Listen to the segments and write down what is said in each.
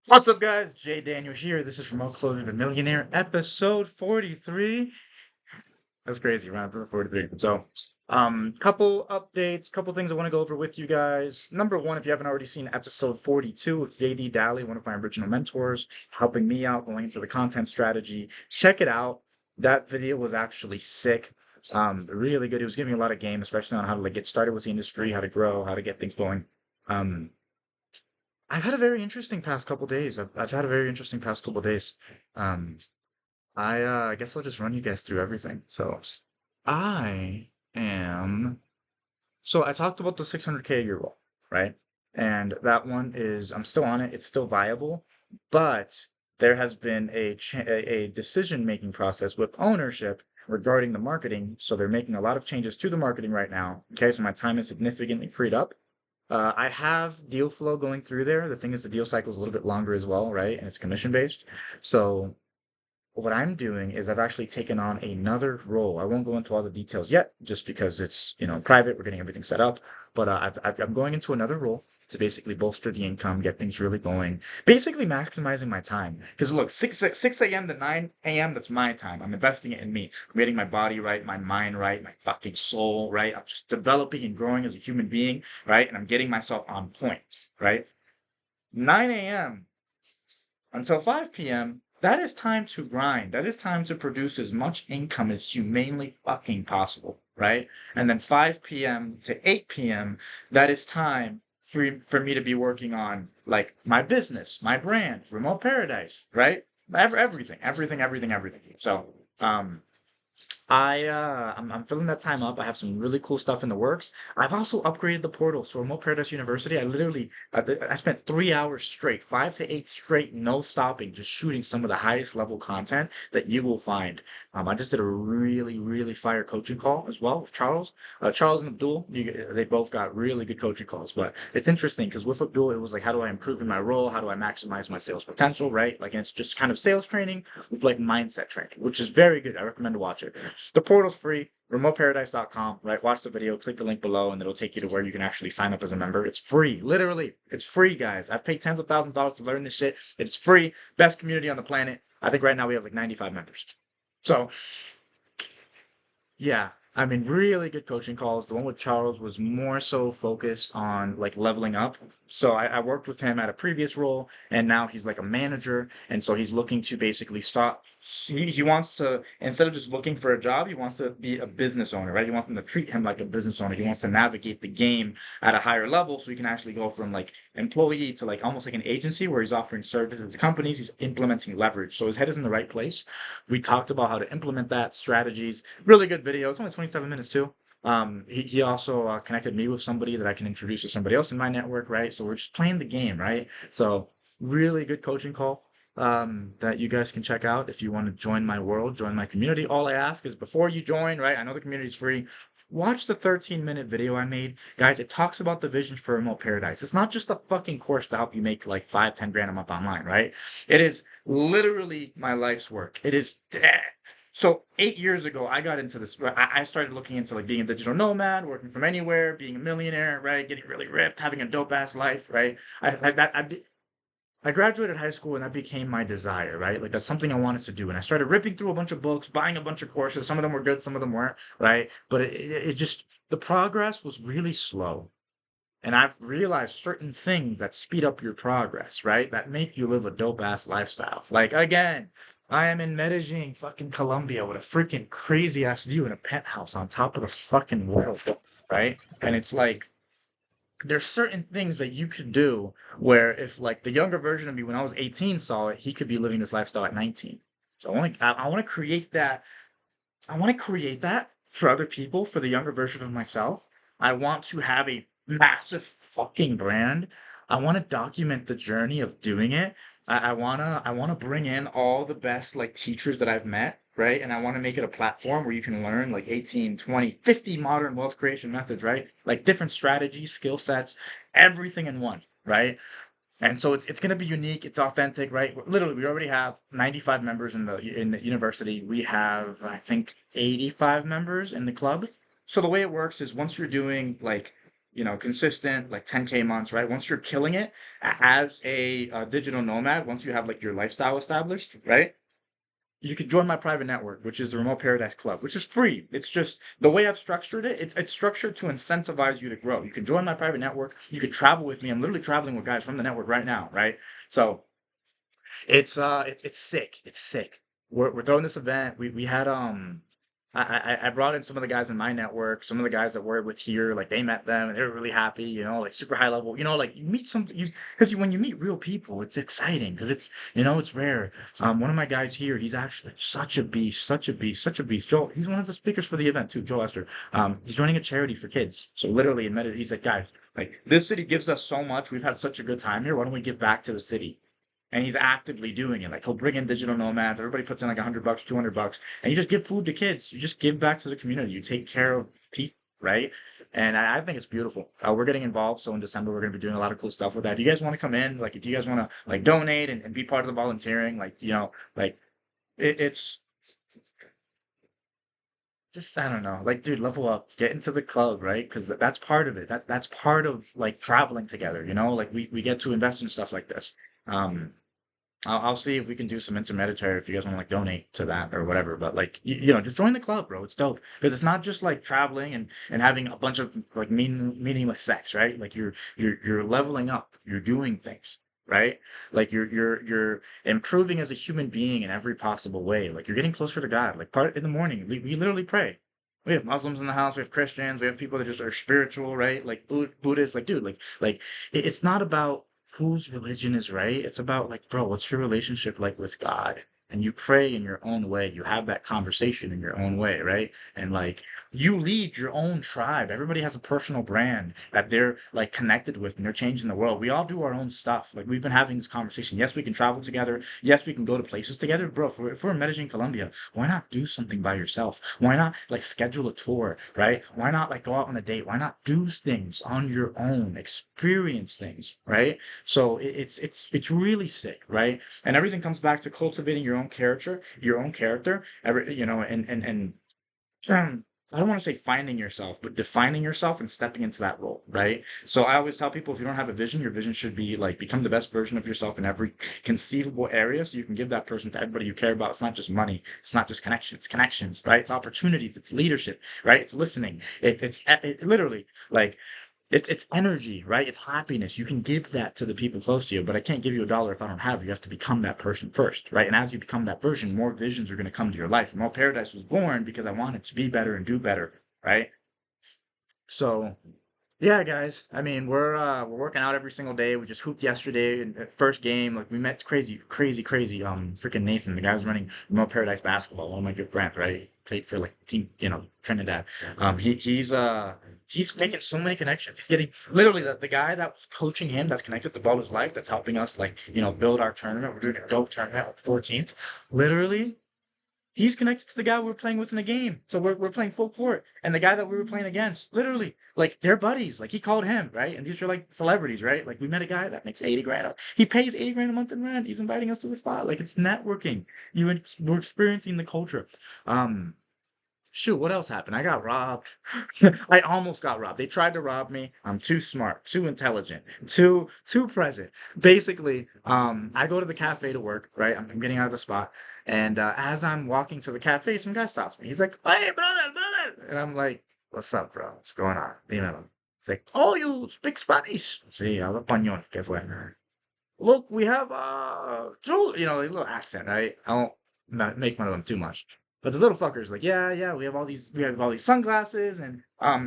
What's up, guys? Jay Daniel here. This is Remote Clothing, the Millionaire, episode 43. That's crazy, right? 43. Couple updates, couple things I want to go over with you guys. Number one, if you haven't already seen episode 42 with JD Daly, one of my original mentors, helping me out going into the content strategy, check it out. That video was actually sick. Really good. He was giving me a lot of game, especially on how to like get started with the industry, how to grow, how to get things going. Um, I've had a very interesting past couple days. I've had a very interesting past couple days. Um, I guess I'll just run you guys through everything. I am. So I talked about the 600K a year goal, right? And that one is I'm still on it. It's still viable, but there has been a decision making process with ownership regarding the marketing. So they're making a lot of changes to the marketing right now. Okay, so my time is significantly freed up. I have deal flow going through there. The thing is, the deal cycle is a little bit longer as well, right? And it's commission based. So what I'm doing is I've actually taken on another role. I won't go into all the details yet, just because it's private. We're getting everything set up, but I'm going into another role to basically bolster the income, get things really going, basically maximizing my time. Because look, six a.m. to 9 a.m. That's my time. I'm investing it in me. I'm getting my body right, my mind right, my fucking soul right. I'm just developing and growing as a human being, right? And I'm getting myself on point, right? 9 a.m. until 5 p.m., that is time to grind. That is time to produce as much income as humanely fucking possible, right? And then 5 p.m. to 8 p.m., that is time for me to be working on like my business, my brand, Remote Paradise, right? Everything. Um, I'm filling that time up. I have some really cool stuff in the works. I've also upgraded the portal. So Remote Paradise University, I spent 3 hours straight, 5 to 8 straight, no stopping, just shooting some of the highest level content that you will find. I just did a really fire coaching call as well with Charles. Charles and Abdul, they both got really good coaching calls. But it's interesting because with Abdul, it was like, how do I improve in my role? How do I maximize my sales potential? Right? Like, and it's just kind of sales training with like mindset training, which is very good. I recommend to watch it. The portal's free, remoteparadise.com, right? Watch the video, click the link below, and it'll take you to where you can actually sign up as a member. It's free, literally. It's free, guys. I've paid tens of thousands of dollars to learn this shit. It's free. Best community on the planet. I think right now we have like 95 members. So yeah, I mean, really good coaching calls. The one with Charles was more so focused on like leveling up. So I worked with him at a previous role, and now he's like a manager, and so he's looking to basically stop. He wants to, instead of just looking for a job, he wants to be a business owner, right? He wants them to treat him like a business owner. He wants to navigate the game at a higher level, so he can actually go from like employee to like almost like an agency where he's offering services to companies. He's implementing leverage, so his head is in the right place. We talked about how to implement that strategies. Really good video. It's only 27 minutes too. He also connected me with somebody that I can introduce to somebody else in my network, right? So we're just playing the game, right? So really good coaching call that you guys can check out if you want to join my world, join my community. All I ask is before you join, right? I know the community is free. Watch the 13-minute video I made. Guys, it talks about the vision for Remote Paradise. It's not just a fucking course to help you make like 5, 10 grand a month online, right? It is literally my life's work. It is. So 8 years ago, I got into this. I started looking into like being a digital nomad, working from anywhere, being a millionaire, right? Getting really ripped, having a dope ass life, right? I graduated high school and that became my desire, right? Like that's something I wanted to do. And I started ripping through a bunch of books, buying a bunch of courses. Some of them were good, some of them weren't, right? But it just, the progress was really slow. And I've realized certain things that speed up your progress, right? That make you live a dope ass lifestyle. Like again, I am in Medellin, fucking Colombia, with a freaking crazy ass view in a penthouse on top of the fucking world, right? And it's like there's certain things that you could do where if like the younger version of me when I was 18 saw it, he could be living this lifestyle at 19. So I want to create that. I want to create that for other people, for the younger version of myself. I want to have a massive fucking brand. I want to document the journey of doing it. I wanna bring in all the best like teachers that I've met, right? And I want to make it a platform where you can learn like 18, 20, 50 modern wealth creation methods, right? Like different strategies, skill sets, everything in one, right? And so it's going to be unique. It's authentic, right? Literally, we already have 95 members in the university. We have, I think, 85 members in the club. So the way it works is once you're doing like consistent, like 10K months, right? Once you're killing it as a digital nomad, once you have like your lifestyle established, right? You could join my private network, which is the Remote Paradise Club, which is free. It's just the way I've structured it. It's structured to incentivize you to grow. You can join my private network. You could travel with me. I'm literally traveling with guys from the network right now, right? So it's sick. It's sick. We're throwing this event. We had I brought in some of the guys in my network, some of the guys that we're with here, like they met them and they were really happy, like super high level, like you meet some you because when you meet real people, it's exciting because it's rare. One of my guys here, he's actually such a beast, such a beast, such a beast. Joe, he's one of the speakers for the event too, Joe Esther. He's running a charity for kids. So literally admitted, he's like, guys, like this city gives us so much. We've had such a good time here. Why don't we give back to the city? And he's actively doing it. Like he'll bring in digital nomads. Everybody puts in like $100, $200, and you just give food to kids. You just give back to the community. You take care of people, right? And I think it's beautiful. We're getting involved. So in December, we're going to be doing a lot of cool stuff with that. If you guys want to come in, like if you guys want to like donate and be part of the volunteering, like, like it's just, I don't know, like, dude, level up, get into the club, right? Because that's part of it. That's part of like traveling together, like we get to invest in stuff like this. Um, I'll see if we can do some intermediary if you guys want to like donate to that or whatever. But like just join the club, bro. It's dope because it's not just like traveling and having a bunch of like meaningless sex, right? Like you're leveling up. You're doing things, right? Like you're improving as a human being in every possible way. Like you're getting closer to God. Like part in the morning, we literally pray. We have Muslims in the house. We have Christians. We have people that just are spiritual, right? Like Buddhists. Like, dude, like it's not about whose religion is right. It's about like, bro, what's your relationship like with God? And you pray in your own way. You have that conversation in your own way, right? And like you lead your own tribe. Everybody has a personal brand that they're like connected with and they're changing the world. We all do our own stuff. Like we've been having this conversation. Yes, we can travel together. Yes, we can go to places together. Bro, if we're in Medellin, Colombia, why not do something by yourself? Why not like schedule a tour, right? Why not like go out on a date? Why not do things on your own? Experience things, right? So it's really sick, right? And everything comes back to cultivating your own character. And I don't want to say finding yourself, but defining yourself and stepping into that role, right? So I always tell people if you don't have a vision, your vision should be like become the best version of yourself in every conceivable area so you can give that person to everybody you care about. It's not just money, it's not just connections, right? It's opportunities, it's leadership, right? It's listening. It literally like it's energy, right? It's happiness. You can give that to the people close to you, but I can't give you a dollar if I don't have it. You have to become that person first, right? And as you become that version, more visions are going to come to your life. And Paradise was born because I wanted to be better and do better, right? So yeah, guys. I mean, we're working out every single day. We just hooped yesterday in first game. Like we met crazy, crazy, crazy. Freaking Nathan, the guy who's running Remote Paradise Basketball. One of my good friends, right? He played for like team, Trinidad. He's making so many connections. He's getting literally the guy that was coaching him, that's connected to Ball His Life, that's helping us like build our tournament. We're doing a dope tournament on the 14th. Literally, he's connected to the guy we were playing with in the game. So we're playing full court. And the guy that we were playing against, literally, like they're buddies. Like he called him, right? And these are like celebrities, right? Like we met a guy that makes 80 grand. He pays 80 grand a month in rent. He's inviting us to the spot. Like it's networking. We're experiencing the culture. Um, Shoot, what else happened? I got robbed. I almost got robbed. They tried to rob me. I'm too smart, too intelligent, too present. Basically, I go to the cafe to work, right? I'm getting out of the spot. And as I'm walking to the cafe, some guy stops me. He's like, "Hey, brother, brother." And I'm like, "What's up, bro? What's going on?" It's like, "Oh, you speak Spanish." Sí, hablo español. ¿Qué fue? Look, we have Jules, a little accent, right? I won't not make fun of them too much. But the little fuckers like, yeah, yeah, we have all these sunglasses and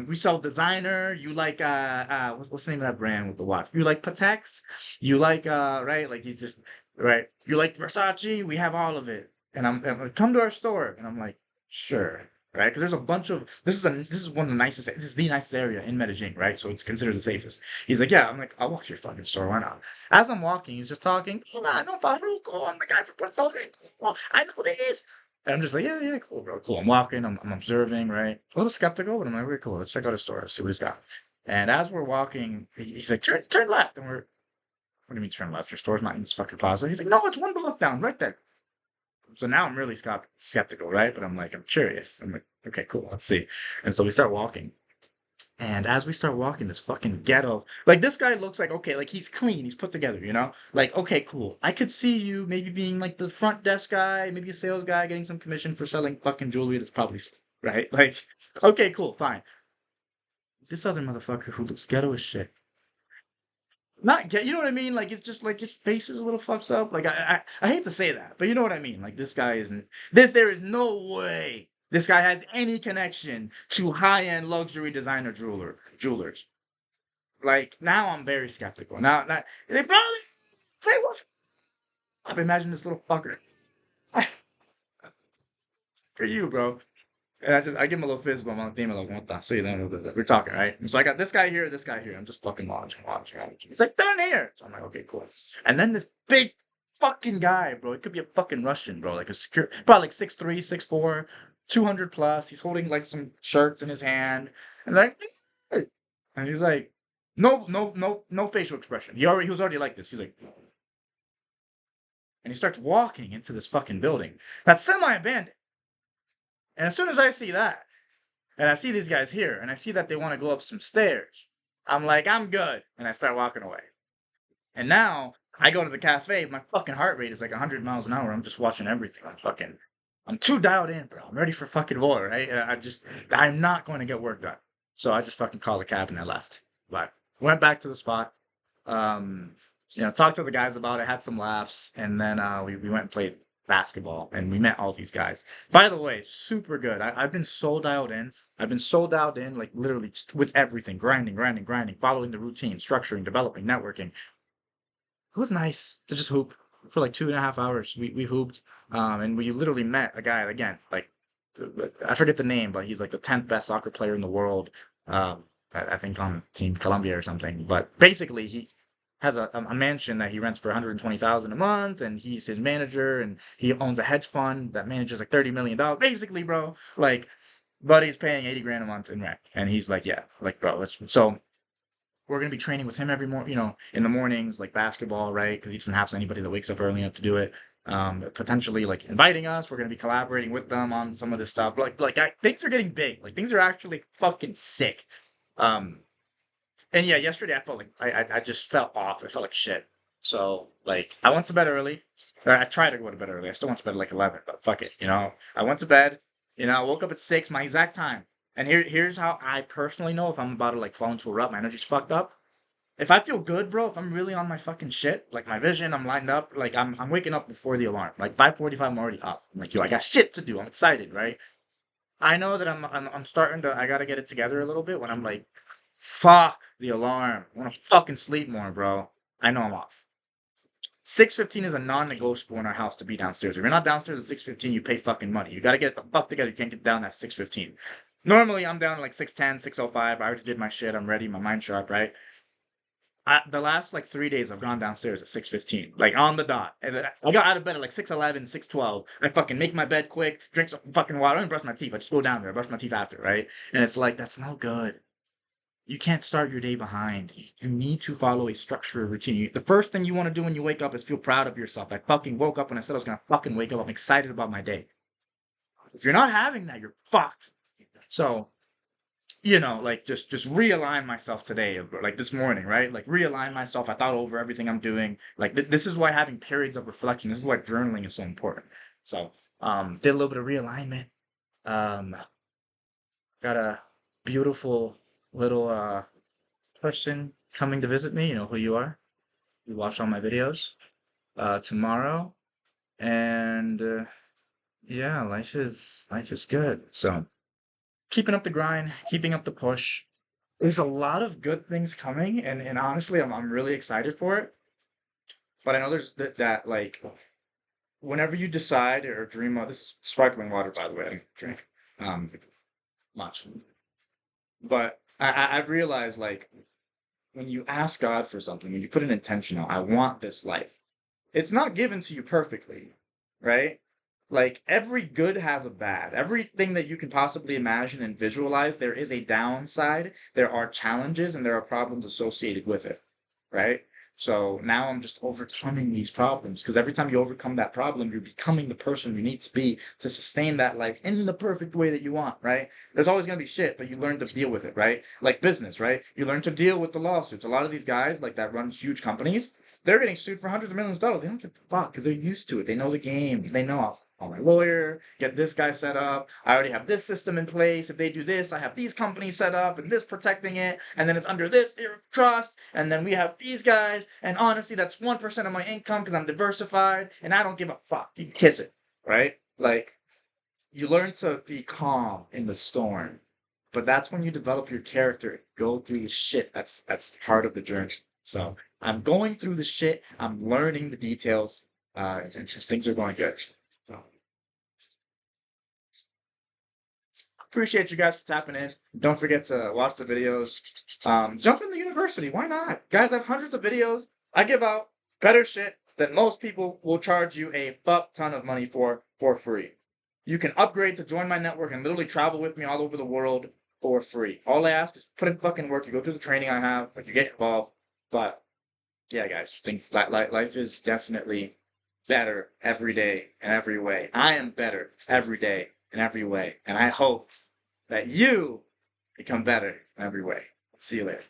we sell designer. You like what's the name of that brand with the watch? You like Patex? You like right? Like he's just right. You like Versace? We have all of it. And I'm like, come to our store. And I'm like, sure. Right, because there's a bunch of this is one of the nicest. This is the nicest area in Medellin, right? So it's considered the safest. He's like, yeah. I'm like, I'll walk to your fucking store. Why not? As I'm walking, he's just talking. Hola, no, Farruko. I'm the guy from Puerto Rico. I know this. And I'm just like, yeah, yeah, cool, bro, cool. I'm walking, I'm observing, right? A little skeptical, but I'm like, very cool. Let's check out his store, see what he's got. And as we're walking, he's like, turn left. And what do you mean turn left? Your store's not in this fucking plaza. He's like, no, it's one block down, right there. So now I'm really skeptical, right? But I'm like, I'm curious. I'm like, okay, cool, let's see. And so we start walking. And as we start walking this fucking ghetto, like this guy looks like, okay, like he's clean, he's put together, you know? Like, okay, cool. I could see you maybe being like the front desk guy, maybe a sales guy getting some commission for selling fucking jewelry that's probably fake, right? Like, okay, cool, fine. This other motherfucker who looks ghetto as shit. Not get, you know what I mean? Like it's just like his face is a little fucked up. Like I hate to say that, but you know what I mean. Like this guy isn't this. There is no way this guy has any connection to high end luxury designer jewelers. Like now, I'm very skeptical. Now they probably they was. I imagine this little fucker. For you, bro. And I give him a little fist bump on the theme. I'm like, what the? So you know, we're talking, right? And so I got this guy here, this guy here. I'm just fucking watching. He's like, down here. So I'm like, okay, cool. And then this big fucking guy, bro. It could be a fucking Russian, bro. Like a secure, probably like 6'3", 6'4", 200 plus. He's holding like some shirts in his hand, and like, and he's like, no facial expression. He was already like this. He's like, and he starts walking into this fucking building that's semi-abandoned. And as soon as I see that, and I see these guys here, and I see that they want to go up some stairs, I'm like, I'm good. And I start walking away. And now I go to the cafe, my fucking heart rate is like 100 miles an hour. I'm just watching everything. I'm too dialed in, bro. I'm ready for fucking war, right? I'm not going to get work done. So I just fucking called a cab and I left. But went back to the spot. Um, talked to the guys about it, had some laughs, and then we went and played basketball, and we met all these guys. By the way, super good. I've been so dialed in. I've been so dialed in, like literally just with everything, grinding, following the routine, structuring, developing, networking. It was nice to just hoop for like 2.5 hours. We hooped, and we literally met a guy again, like I forget the name, but he's like the 10th best soccer player in the world. I think on Team Colombia or something. But basically, he has a mansion that he rents for 120,000 a month, and he's his manager, and he owns a hedge fund that manages like $30 million. Basically, bro, like, buddy's paying 80 grand a month in rent, and he's like, yeah, like, bro, let's so. We're gonna be training with him every morning, in the mornings, like basketball, right? Because he doesn't have anybody that wakes up early enough to do it. Potentially like inviting us. We're gonna be collaborating with them on some of this stuff. Things are getting big. Like things are actually fucking sick. Um, and yeah, yesterday I felt like I just felt off. I felt like shit. So like I went to bed early. Or I tried to go to bed early. I still went to bed at like 11, but fuck it. I went to bed. I woke up at 6, my exact time. And here's how I personally know if I'm about to like fall into a rut, my energy's fucked up. If I feel good, bro, if I'm really on my fucking shit, like my vision, I'm lined up, like I'm waking up before the alarm. Like 5:45, I'm already up. I'm like, yo, I got shit to do. I'm excited, right? I know that I'm starting to I gotta get it together a little bit when I'm like, fuck the alarm. I wanna fucking sleep more, bro. I know I'm off. 6:15 is a non-negotiable in our house to be downstairs. If you're not downstairs at 6:15, you pay fucking money. You gotta get the fuck together. You can't get down at 6:15. Normally, I'm down at like 6:10, 6:05. I already did my shit. I'm ready. My mind's sharp, right? The last like 3 days, I've gone downstairs at 6:15, like on the dot. And I got out of bed at like 6:11, 6:12. I fucking make my bed quick, drink some fucking water. I don't even brush my teeth. I just go down there, brush my teeth after, right? And it's like, that's no good. You can't start your day behind. You need to follow a structured routine. The first thing you want to do when you wake up is feel proud of yourself. I fucking woke up when I said I was gonna fucking wake up. I'm excited about my day. If you're not having that, you're fucked. So, like just realign myself today, like this morning, right? Like realign myself. I thought over everything I'm doing. Like this is why having periods of reflection. This is why journaling is so important. So, did a little bit of realignment. Um, got a beautiful little person coming to visit me. You know who you are. You watch all my videos. Tomorrow, and yeah, life is good. So keeping up the grind, keeping up the push. There's a lot of good things coming, and honestly, I'm really excited for it. But I know there's that like whenever you decide or dream of this is sparkling water, by the way, I didn't drink much, but I've realized like when you ask God for something, when you put an intention out, I want this life. It's not given to you perfectly, right? Like every good has a bad. Everything that you can possibly imagine and visualize, there is a downside, there are challenges, and there are problems associated with it, right? So now I'm just overcoming these problems because every time you overcome that problem, you're becoming the person you need to be to sustain that life in the perfect way that you want, right? There's always going to be shit, but you learn to deal with it, right? Like business, right? You learn to deal with the lawsuits. A lot of these guys, like that run huge companies, they're getting sued for hundreds of millions of dollars. They don't give a fuck because they're used to it. They know the game. They know I'll call my lawyer, get this guy set up. I already have this system in place. If they do this, I have these companies set up and this protecting it. And then it's under this trust. And then we have these guys. And honestly, that's 1% of my income because I'm diversified and I don't give a fuck. You can kiss it, right? Like, you learn to be calm in the storm. But that's when you develop your character, go through the shit. That's part of the journey. So I'm going through the shit. I'm learning the details. And just things are going good. So appreciate you guys for tapping in. Don't forget to watch the videos. Jump in the university. Why not? Guys, I have hundreds of videos. I give out better shit that most people will charge you a fuck ton of money for free. You can upgrade to join my network and literally travel with me all over the world for free. All I ask is put in fucking work. You go through the training I have, like you get involved. But yeah, guys, things like life is definitely better every day in every way. I am better every day in every way, and I hope that you become better in every way. See you later.